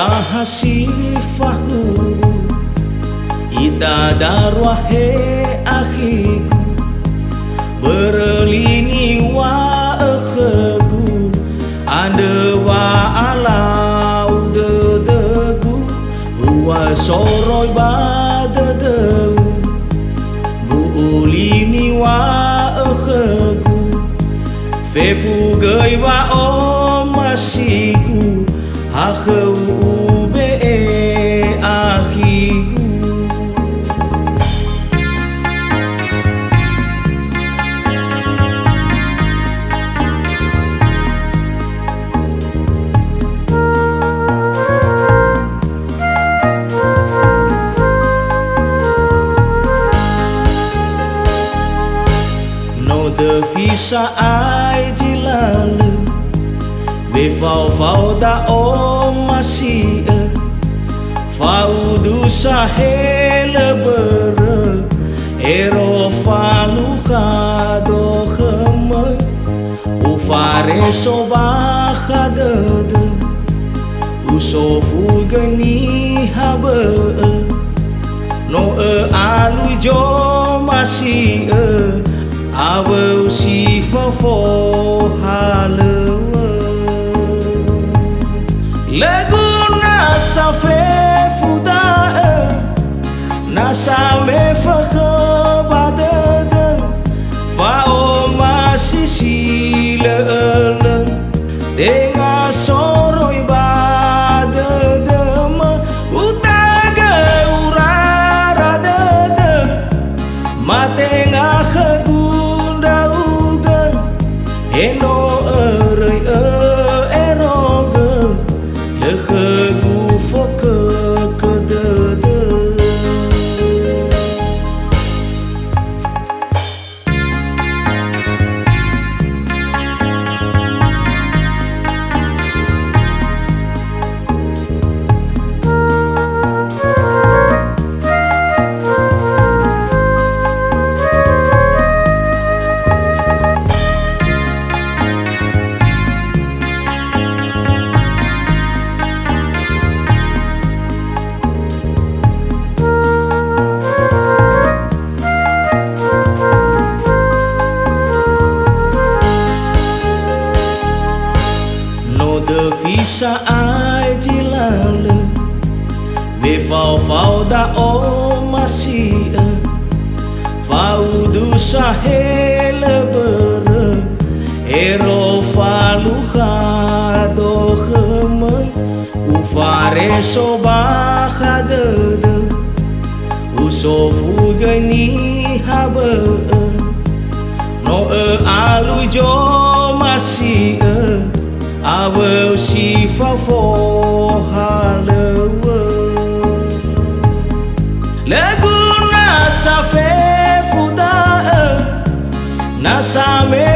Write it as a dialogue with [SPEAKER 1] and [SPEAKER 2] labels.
[SPEAKER 1] tahasifahu ita darwahe akhiku berlini wa akhegu ande wa alau dedegu wa soroy badedeu buulini wa akhegu fefu gei wa omasiku akheu ube akhiku. No de visa ai dilale be fau da o masih fau du sahele ber ero falu khado khama ufare soba khadade usofu gani habe no alu jo masih awe si fofo halewa laguna safe fuda nasame fakhabadada fa o masisile tenga soroy badada utaga uraradada matenga khagunda uga eno erei eroga lekhegu foke kedede. De visa ai dilale be fau da o masih fau du sahele ber ero falu khado khama ufare soba khadede usofu gani habe no alu jo masih awe si fafo halewa laguna safe fuda nasame